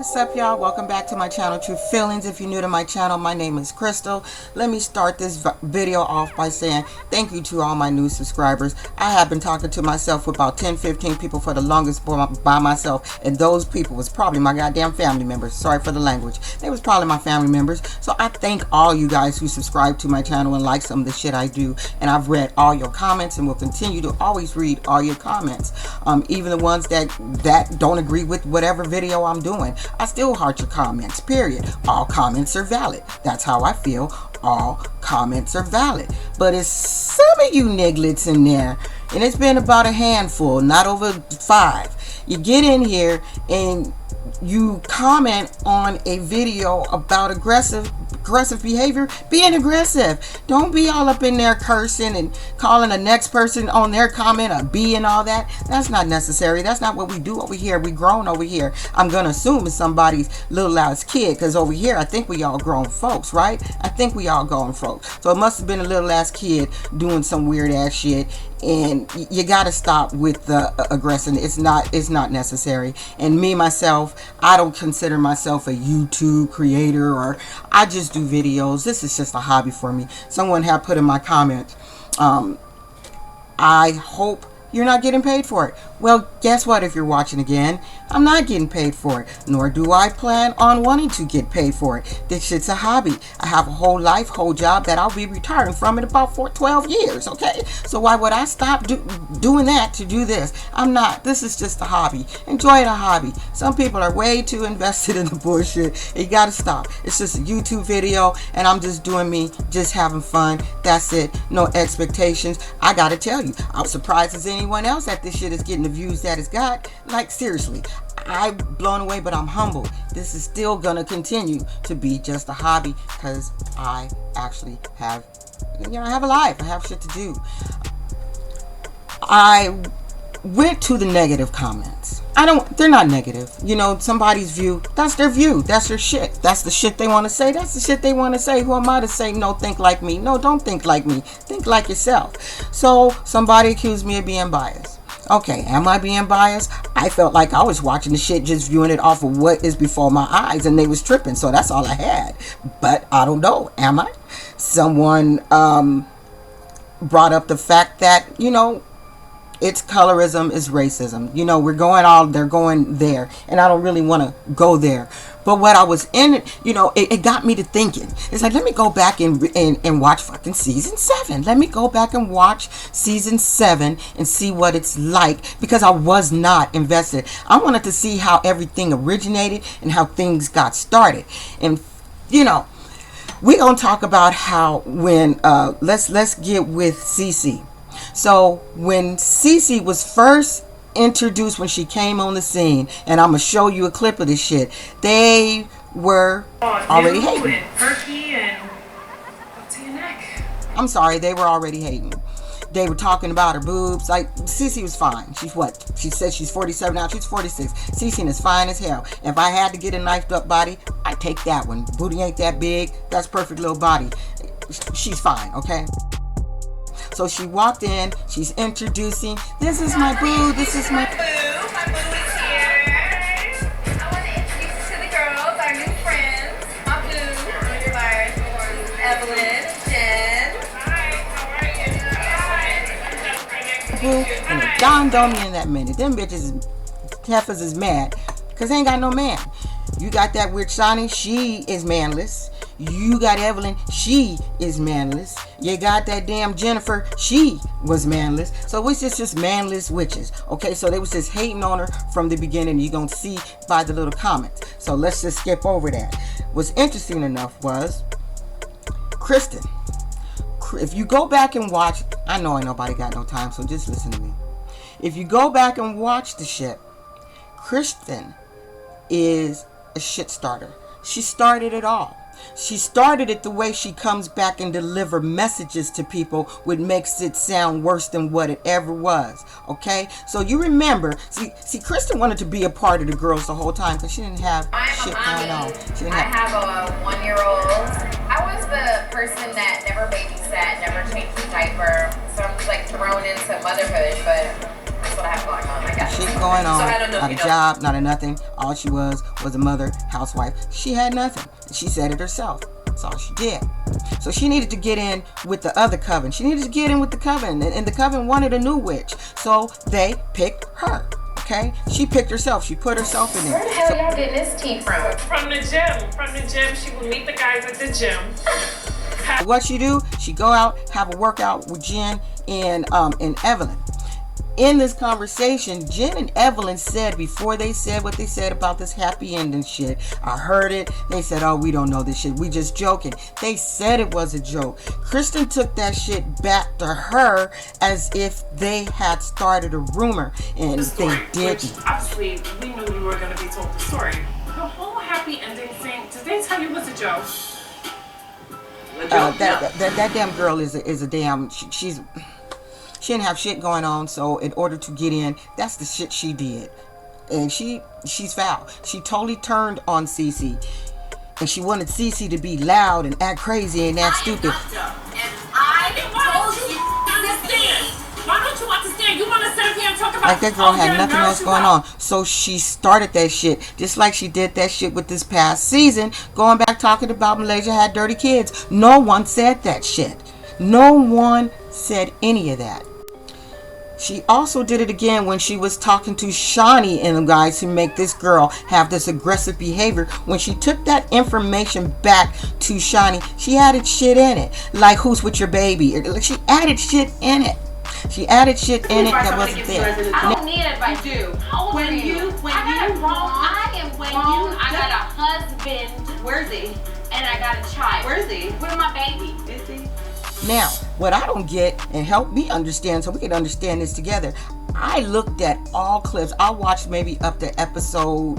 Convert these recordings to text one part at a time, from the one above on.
What's up, y'all? Welcome back to my channel, True Feelings. If you're new to my channel, my name is Crystal. Let me start this video off by saying thank you to all my new subscribers. I have been talking to myself with about 10-15 people for the longest by myself, and those people was probably my goddamn family members. Sorry for the language. They was probably my family members. So I thank all you guys who subscribe to my channel and like some of the shit I do. And I've read all your comments and will continue to always read all your comments. Even the ones that don't agree with whatever video I'm doing. I still heart your comments, period. All comments are valid. That's how I feel. All comments are valid. But it's some of you nigglets in there, and it's been about a handful, not over 5. You get in here and you comment on a video about aggressive behavior. Being aggressive. Don't be all up in there cursing and calling the next person on their comment a B and all that. That's not necessary. That's not what we do over here. We grown over here. I'm gonna assume it's somebody's little ass kid, because over here I think we all grown folks, right? I think we all grown folks. So it must have been a little ass kid doing some weird ass shit, and you gotta stop with the aggression. It's not necessary. And me myself, I don't consider myself a YouTube creator, or I just do videos. This is just a hobby for me. Someone had put in my comments, I hope you're not getting paid for it. Well, guess what? If you're watching again, I'm not getting paid for it, nor do I plan on wanting to get paid for it. This shit's a hobby. I have a whole life, whole job that I'll be retiring from in about 12 years, okay? So why would I stop doing that to do this? I'm not. This is just a hobby. Enjoy the hobby. Some people are way too invested in the bullshit. You gotta stop. It's just a YouTube video, and I'm just doing me, just having fun. That's it. No expectations. I gotta tell you, I'm surprised as anyone else that this shit is getting the views that it's got. Like, seriously, I'm blown away, but I'm humbled. This is still gonna continue to be just a hobby, because I actually have, I have a life. I have shit to do. I went to the negative comments. They're not negative. You know, somebody's view, that's their view. That's their shit. That's the shit they want to say. That's the shit they want to say. Who am I to say, no, think like me? No, don't think like me. Think like yourself. So somebody accused me of being biased. Okay, am I being biased? I felt like I was watching the shit, just viewing it off of what is before my eyes, and they was tripping, so that's all I had. But I don't know, am I? Someone brought up the fact that, you know, it's colorism, is racism. You know, they're going there, and I don't really want to go there. But what I was in, you know, it got me to thinking. It's like, let me go back and watch fucking season 7. Let me go back and watch season 7 and see what it's like, because I was not invested. I wanted to see how everything originated and how things got started. And, you know, we're going to talk about how when, let's get with Cece. So when Cece was first introduced, when she came on the scene, and I'm gonna show you a clip of this shit, they were already hating. I'm sorry, they were already hating. They were talking about her boobs. Like, Cece was fine. She's what? She said she's 47 now. She's 46. Cece is fine as hell. If I had to get a knifed up body, I'd take that one. Booty ain't that big. That's perfect little body. She's fine, okay? So she walked in, she's introducing, this is my boo, this is my boo. My boo is here. I want to introduce you to the girls, our new friends. My boo, Evelyn, Jen. Hi, how are you? Boo, and it dawned on me in that minute. Them bitches, heifers is mad, because they ain't got no man. You got that weird Shani, she is manless. You got Evelyn, she is manless. You got that damn Jennifer, she was manless. So it was just manless witches. Okay, so they was just hating on her from the beginning. You're going to see by the little comments. So let's just skip over that. What's interesting enough was Kristen. If you go back and watch, I know ain't nobody got no time, so just listen to me. If you go back and watch the shit, Kristen is a shit starter. She started it all. She started it the way she comes back and deliver messages to people, which makes it sound worse than what it ever was. Okay, so you remember, see, Kristen wanted to be a part of the girls the whole time because she didn't have shit going on. I have a 1-year-old. I was the person that never babysat, never changed the diaper, so I'm just like thrown into motherhood, but that's what I have going on. I got going on, not a job, not a nothing. All she was a mother, housewife. She had nothing. She said it herself. That's all she did. So she needed to get in with the other coven. She needed to get in with the coven. And the coven wanted a new witch. So they picked her. Okay? She picked herself. She put herself in there. Where the hell y'all getting this tea from? From the gym. From the gym. She would meet the guys at the gym. What she do? She go out, have a workout with Jen and Evelyn. In this conversation, Jen and Evelyn said, before they said what they said about this happy ending shit, I heard it. They said, oh, we don't know this shit. We just joking. They said it was a joke. Kristen took that shit back to her as if they had started a rumor, and they didn't. Obviously, we knew you were going to be told the story. The whole happy ending thing, did they tell you was a joke? That damn girl is a damn, she didn't have shit going on, so in order to get in, that's the shit she did. And she's foul. She totally turned on Cece. And she wanted Cece to be loud and act crazy and act stupid. Why don't you understand? Why don't you understand? You want to sit up here and talk about... Like that girl had nothing else going on. So she started that shit. Just like she did that shit with this past season. Going back talking about Malaysia had dirty kids. No one said that shit. No one said any of that. She also did it again when she was talking to Shawnee and the guys who make this girl have this aggressive behavior. When she took that information back to Shawnee, she added shit in it. Like, who's with your baby? She added shit in it. She added shit in it that wasn't there. I don't need advice. You. How old are you? I got a husband. Where's he? And I got a child. Where's he? Where's my baby? Is he? Now, what I don't get, and help me understand so we can understand this together, I looked at all clips. I watched maybe up to episode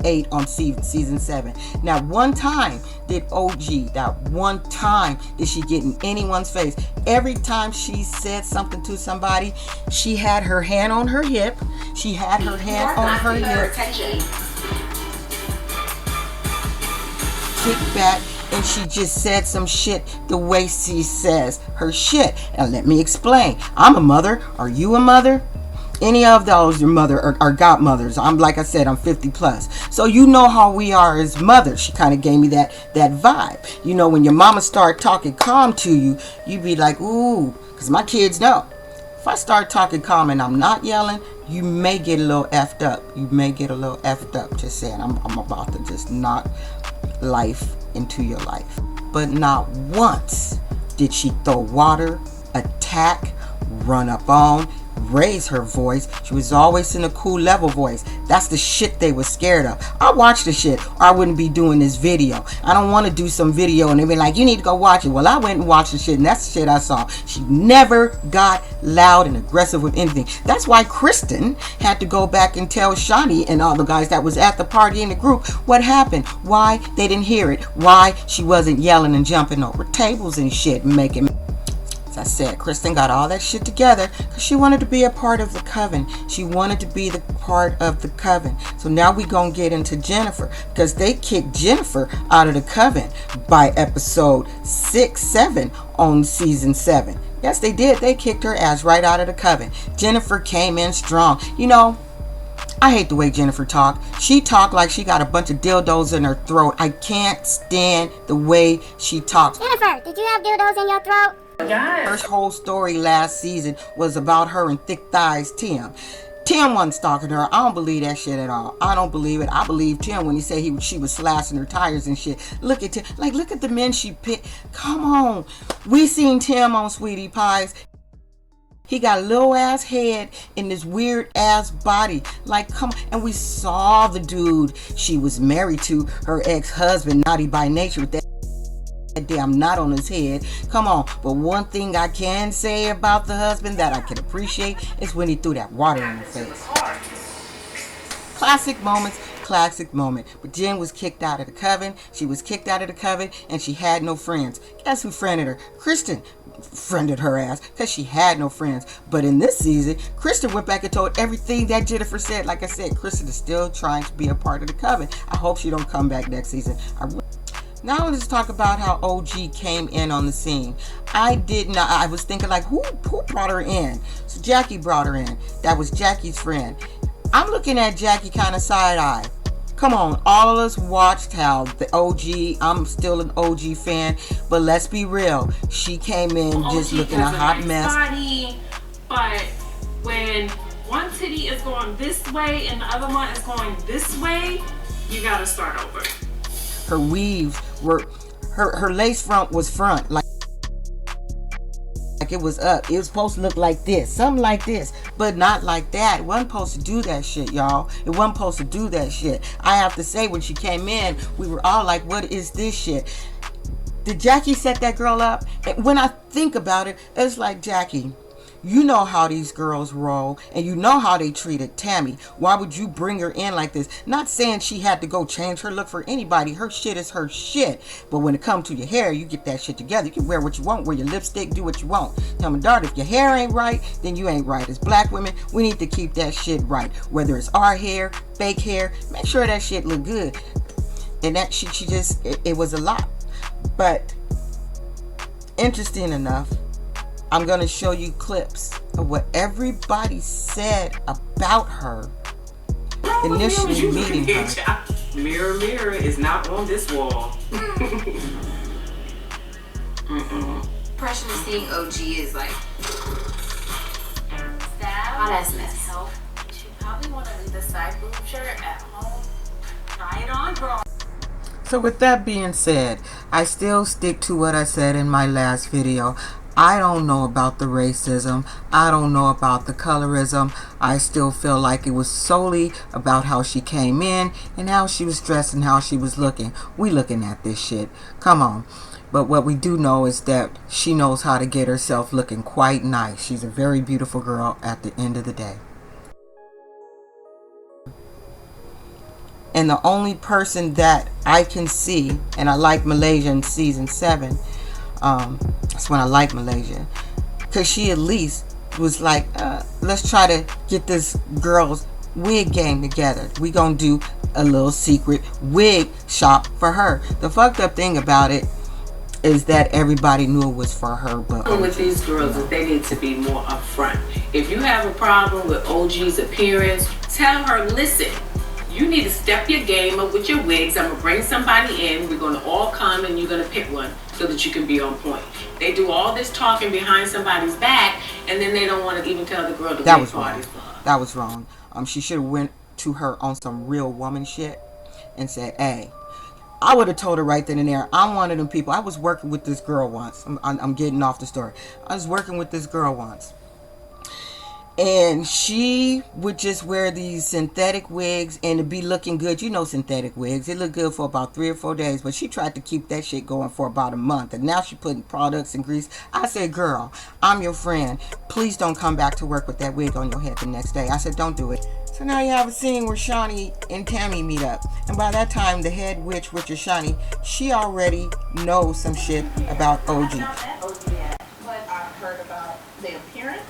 8 on season 7. Now, one time did OG, that one time did she get in anyone's face. Every time she said something to somebody, she had her hand on her hip. She had her hand on her hip. Kick back. And she just said some shit the way she says her shit. Now let me explain. I'm a mother. Are you a mother? Any of those your mother or godmothers. I'm, like I said, I'm 50 plus. So you know how we are as mothers. She kind of gave me that vibe. You know, when your mama start talking calm to you, you be like, ooh, because my kids know. If I start talking calm and I'm not yelling, you may get a little effed up. You may get a little effed up. Just saying, I'm about to just knock life into your life. But not once did she throw water, attack, run up on, raise her voice. She was always in a cool level voice. That's the shit they were scared of. I watched the shit or I wouldn't be doing this video. I don't want to do some video and they be like, you need to go watch it. Well, I went and watched the shit and that's the shit I saw. She never got loud and aggressive with anything. That's why Kristen had to go back and tell Shawnee and all the guys that was at the party in the group what happened, why they didn't hear it, why she wasn't yelling and jumping over tables and shit and making... As I said, Kristen got all that shit together because she wanted to be a part of the coven. She wanted to be the part of the coven. So now we gonna get into Jennifer because they kicked Jennifer out of the coven by episode 6, 7 on season 7. Yes, they did. They kicked her ass right out of the coven. Jennifer came in strong. You know, I hate the way Jennifer talked. She talked like she got a bunch of dildos in her throat. I can't stand the way she talks. Jennifer, did you have dildos in your throat? Her whole story last season was about her and thick thighs Tim. Tim wasn't stalking her. I don't believe that shit at all. I don't believe it. I believe Tim when he said she was slashing her tires and shit. Look at Tim. Like, look at the men she picked. Come on. We seen Tim on Sweetie Pies. He got a little ass head in this weird ass body. Like, come on. And we saw the dude she was married to, her ex-husband, naughty by nature with that damn knot on his head. Come on. But one thing I can say about the husband that I can appreciate is when he threw that water in her face. Classic moments, classic moment. But Jen was kicked out of the coven. She was kicked out of the coven and she had no friends. Guess who friended her? Kristen friended her ass because she had no friends. But in this season, Kristen went back and told everything that Jennifer said. Like I said, Kristen is still trying to be a part of the coven. I hope she don't come back next season. Now let's talk about how OG came in on the scene. I was thinking like, who brought her in? So Jackie brought her in. That was Jackie's friend. I'm looking at Jackie kind of side-eye. Come on, all of us watched how the OG, I'm still an OG fan, but let's be real. She came in just looking a hot mess. Body, but when one titty is going this way and the other one is going this way, you gotta start over. Her weaves were, her lace front was front, like it was up. It was supposed to look like this, something like this, but not like that. It wasn't supposed to do that shit, y'all. It wasn't supposed to do that shit. I have to say, when she came in, we were all like, what is this shit? Did Jackie set that girl up? And when I think about it, it's like, Jackie, you know how these girls roll, and you know how they treated Tammy. Why would you bring her in like this? Not saying she had to go change her look for anybody. Her shit is her shit. But when it comes to your hair, you get that shit together. You can wear what you want, wear your lipstick, do what you want. Tell me, daughter, if your hair ain't right, then you ain't right. As black women, we need to keep that shit right. Whether it's our hair, fake hair, make sure that shit look good. And that she just, it was a lot. But interesting enough, I'm going to show you clips of what everybody said about her initially meeting her. Mirror, mirror is not on this wall. Impression of seeing OG is like hot ass mess. You probably want to leave the side boob shirt at home. Try it on, girl. So with that being said, I still stick to what I said in my last video. I don't know about the racism. I don't know about the colorism. I still feel like it was solely about how she came in and how she was dressed and how she was looking. We looking at this shit. Come on. But what we do know is that she knows how to get herself looking quite nice. She's a very beautiful girl at the end of the day. And the only person that I can see, and I like Malaysia in season 7, that's when I like Malaysia, because she at least was like, let's try to get this girl's wig game together. We gonna do a little secret wig shop for her. The fucked up thing about it is that everybody knew it was for her. But with these girls is they need to be more upfront. If you have a problem with OG's appearance, tell her, listen, you need to step your game up with your wigs. I'm gonna bring somebody in. We're gonna all come and you're gonna pick one so that you can be on point. They do all this talking behind somebody's back, and then they don't want to even tell the girl to that wig was wrong. parties for her. That was wrong. She should have went to her on some real woman shit and said, hey, I would have told her right then and there, I'm one of them people. I was working with this girl once. I'm getting off the story. I was working with this girl once. And she would just wear these synthetic wigs and it'd be looking good. You know, synthetic wigs, it looked good for about 3 or 4 days, but she tried to keep that shit going for about a month. And now she putting products and grease. I said, girl, I'm your friend. Please don't come back to work with that wig on your head the next day. I said, don't do it. So now you have a scene where Shawnee and Tammy meet up. And by that time, the head witch, which is Shawnee, she already knows some shit about OG. But I've heard about the appearance.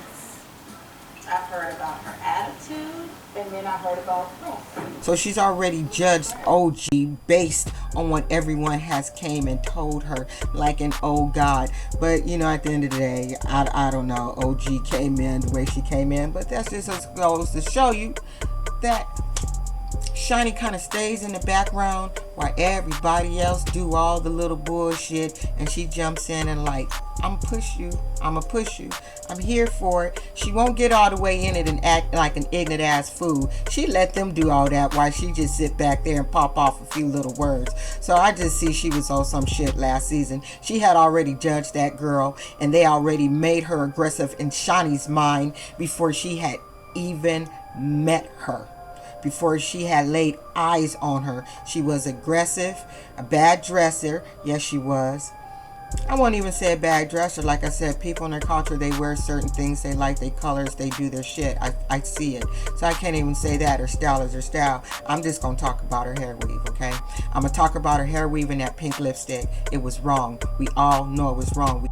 I've heard about her attitude, and then I heard about her. So she's already judged OG based on what everyone has came and told her, like an old god. But you know, at the end of the day, I don't know. OG came in the way she came in, but that's just goes to show you that Shiny kind of stays in the background while everybody else do all the little bullshit, and she jumps in and like, I'm push you, I'ma push you, I'm here for it. She won't get all the way in it and act like an ignorant ass fool. She let them do all that while she just sit back there and pop off a few little words. So I just see she was on some shit last season. She had already judged that girl, and they already made her aggressive in Shawnee's mind before she had even met her. Before she had laid eyes on her. She was aggressive, a bad dresser. Yes, she was. I won't even say a bad dresser. Like I said, people in their culture, they wear certain things. They like their colors. They do their shit. I see it. So I can't even say that. Her style is her style. I'm just going to talk about her hair weave, okay? I'm going to talk about her hair weave and that pink lipstick. It was wrong. We all know it was wrong.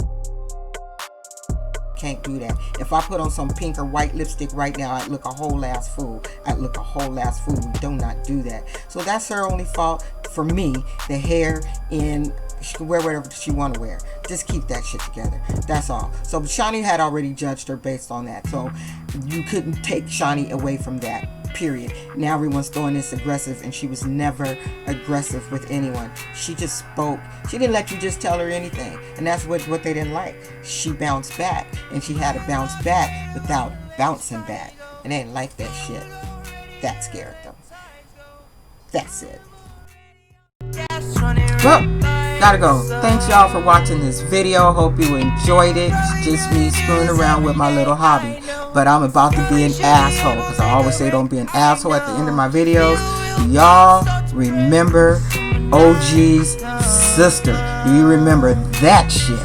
Can't do that. If I put on some pink or white lipstick right now, I'd look a whole ass fool. I'd look a whole ass fool. We do not do that. So that's her only fault. For me, the hair, in she can wear whatever she want to wear. Just keep that shit together. That's all. So Shawnee had already judged her based on that. So you couldn't take Shawnee away from that. period. Now everyone's throwing this aggressive, and she was never aggressive with anyone. She just spoke. She didn't let you just tell her anything, and that's what they didn't like. She bounced back, and she had to bounce back without bouncing back, and they didn't like that shit. That scared them. That's it. Well, gotta go. Thanks y'all for watching this video. Hope you enjoyed it. It's just me screwing around with my little hobby. But I'm about to be an asshole, because I always say don't be an asshole at the end of my videos. Y'all remember OG's sister? Do you remember that shit?